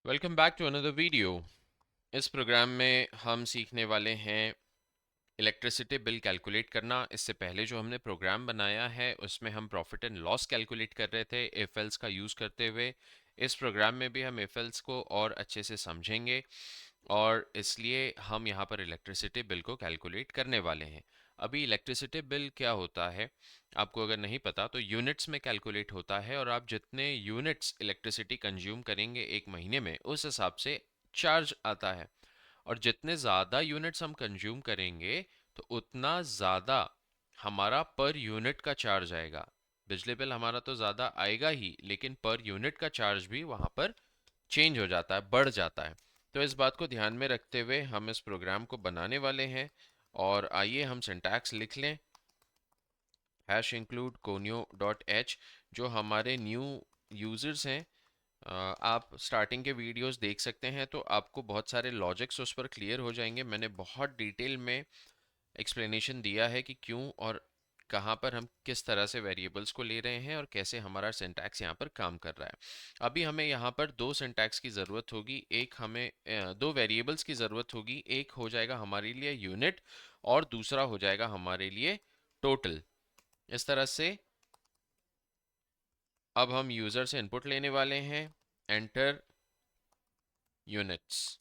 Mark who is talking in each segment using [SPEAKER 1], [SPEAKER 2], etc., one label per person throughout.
[SPEAKER 1] Welcome back to another video. इस program में हम सीखने वाले हैं इलेक्ट्रिसिटी बिल कैलकुलेट करना। इससे पहले जो हमने प्रोग्राम बनाया है उसमें हम प्रॉफिट एंड लॉस कैलकुलेट कर रहे थे इफ एल्स का यूज़ करते हुए। इस प्रोग्राम में भी हम इफ एल्स को और अच्छे से समझेंगे और इसलिए हम यहाँ पर इलेक्ट्रिसिटी बिल को कैलकुलेट करने वाले हैं। अभी इलेक्ट्रिसिटी बिल क्या होता है आपको अगर नहीं पता तो यूनिट्स में कैलकुलेट होता है और आप जितने यूनिट्स इलेक्ट्रिसिटी कंज्यूम करेंगे एक महीने में उस हिसाब से चार्ज आता है। और जितने ज़्यादा यूनिट्स हम कंज्यूम करेंगे तो उतना ज़्यादा हमारा पर यूनिट का चार्ज आएगा। बिजली बिल हमारा तो ज़्यादा आएगा ही लेकिन पर यूनिट का चार्ज भी वहाँ पर चेंज हो जाता है, बढ़ जाता है। तो इस बात को ध्यान में रखते हुए हम इस प्रोग्राम को बनाने वाले हैं। और आइए हम सिंटैक्स लिख लें। Hash include conio dot H. जो हमारे न्यू यूज़र्स हैं, आप स्टार्टिंग के वीडियोस देख सकते हैं तो आपको बहुत सारे लॉजिक्स उस पर क्लियर हो जाएंगे। मैंने बहुत डिटेल में एक्सप्लेनेशन दिया है कि क्यों और कहाँ पर हम किस तरह से वेरिएबल्स को ले रहे हैं और कैसे हमारा सिंटैक्स यहाँ पर काम कर रहा है। अभी हमें यहाँ पर दो सिंटैक्स की ज़रूरत होगी। एक हमें दो वेरिएबल्स की ज़रूरत होगी। एक हो जाएगा हमारे लिए यूनिट और दूसरा हो जाएगा हमारे लिए टोटल। इस तरह से अब हम यूज़र से इनपुट लेने वाले हैं, एंटर यूनिट्स।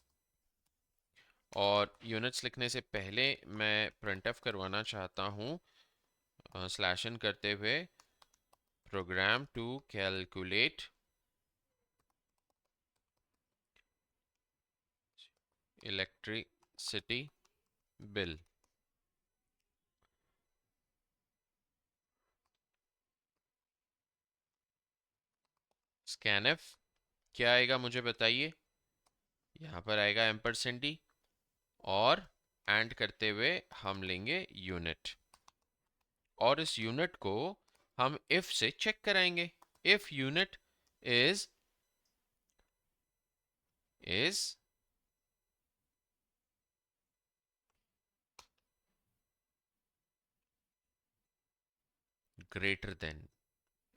[SPEAKER 1] और यूनिट्स लिखने से पहले मैं प्रिंटफ करवाना चाहता हूँ स्लैश इन करते हुए program to calculate electricity bill. Scanf क्या आएगा मुझे बताइए। यहाँ पर आएगा एम्परसेंड और एंड करते हुए हम लेंगे यूनिट और इस यूनिट को हम इफ से चेक कराएंगे। If unit is greater than,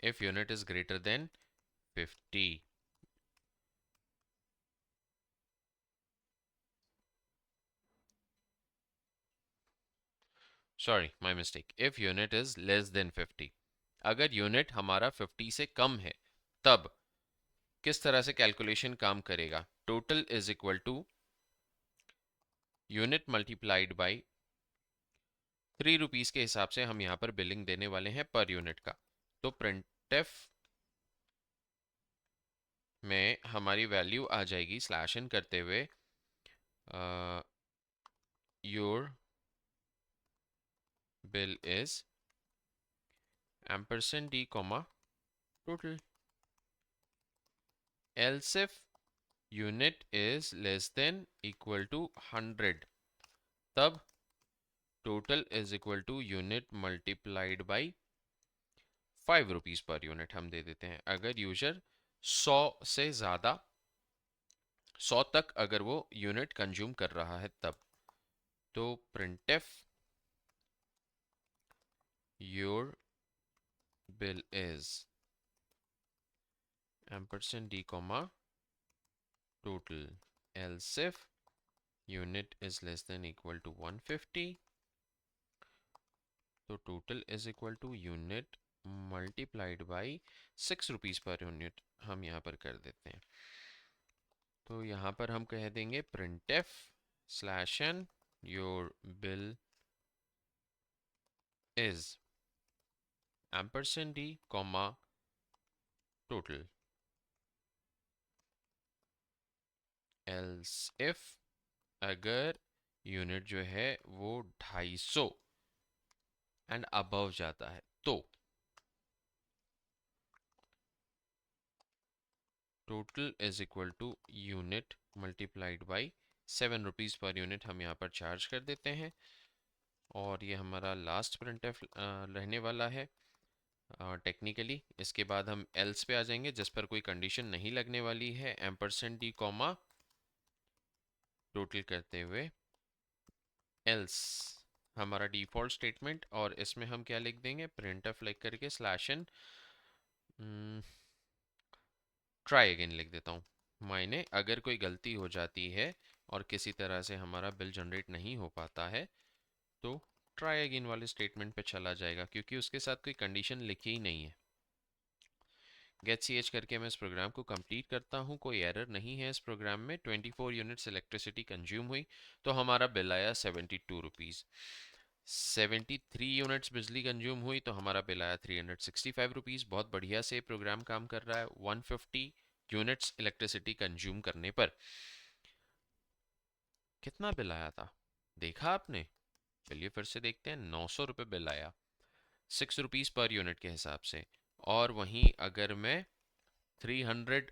[SPEAKER 1] if unit is greater than 50, sorry my mistake, if unit is less than 50। अगर यूनिट हमारा 50 से कम है तब किस तरह से कैलकुलेशन काम करेगा। Total is equal to unit multiplied by 3 rupees के हिसाब से हम यहाँ पर बिलिंग देने वाले हैं पर यूनिट का। तो प्रिंटफ में हमारी वैल्यू आ जाएगी स्लैश इन करते हुए your bill is ampersand d comma total. else if unit is less than equal to 100 तब total is equal to unit multiplied by 5 rupees per unit हम दे देते हैं। अगर यूजर 100 से ज़्यादा 100 तक अगर वो यूनिट कंज्यूम कर रहा है तब। तो printf your bill is ampersand d comma total else if unit is less than equal to 150 तो total is equal to unit multiplied by 6 rupees per unit हम यहाँ पर कर देते हैं। तो यहाँ पर हम कह देंगे printf slash n your bill is ampersand d comma total else if अगर यूनिट जो है वो 250 एंड अबव जाता है तो total is equal to unit multiplied by 7 rupees per unit हम यहाँ पर चार्ज कर देते हैं। और ये हमारा लास्ट प्रिंटफ रहने वाला है टेक्निकली। इसके बाद हम एल्स पे आ जाएंगे जिस पर कोई कंडीशन नहीं लगने वाली है। एम्परसेंड डी कॉमा टोटल करते हुए एल्स हमारा डिफॉल्ट स्टेटमेंट और इसमें हम क्या लिख देंगे प्रिंटफ लिख करके स्लैश एन ट्राई अगेन लिख देता हूँ। मायने अगर कोई गलती हो जाती है और किसी तरह से हमारा बिल जनरेट नहीं हो पाता है तो ट्राई अगेन वाले स्टेटमेंट पे चला जाएगा, क्योंकि उसके साथ कोई कंडीशन लिखी ही नहीं है। गेट सी एच करके मैं इस प्रोग्राम को कंप्लीट करता हूँ, कोई एरर नहीं है इस प्रोग्राम में। 24 यूनिट्स इलेक्ट्रिसिटी कंज्यूम हुई तो हमारा बिल आया 72 रुपीज़। 73 यूनिट्स बिजली कंज्यूम हुई तो हमारा बिल आया 365 रुपीज़। बहुत बढ़िया से प्रोग्राम काम कर रहा है। 150 यूनिट्स इलेक्ट्रिसिटी कंज्यूम करने पर कितना बिल आया था, देखा आपने? चलिए फिर से देखते हैं। 900 रुपये बिल आया, 6 रुपीज़ पर यूनिट के हिसाब से। और वहीं अगर मैं 300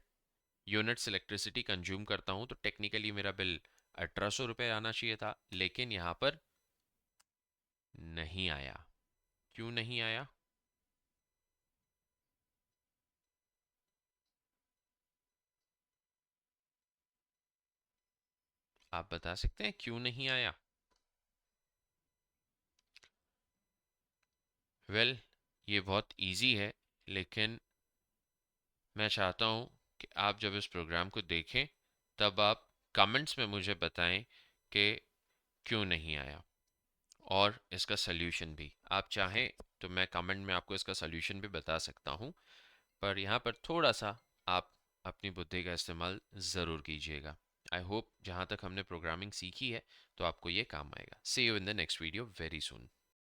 [SPEAKER 1] यूनिट्स इलेक्ट्रिसिटी कंज्यूम करता हूँ तो टेक्निकली मेरा बिल 1800 रुपये आना चाहिए था, लेकिन यहाँ पर नहीं आया। क्यों नहीं आया? आप बता सकते हैं क्यों नहीं आया? वेल, ये बहुत इजी है, लेकिन मैं चाहता हूँ कि आप जब इस प्रोग्राम को देखें तब आप कमेंट्स में मुझे बताएं कि क्यों नहीं आया, और इसका सल्यूशन भी। आप चाहें तो मैं कमेंट में आपको इसका सल्यूशन भी बता सकता हूँ, पर यहाँ पर थोड़ा सा आप अपनी बुद्धि का इस्तेमाल ज़रूर कीजिएगा। आई होप जहाँ तक हमने प्रोग्रामिंग सीखी है तो आपको ये काम आएगा। See you in the next video very soon.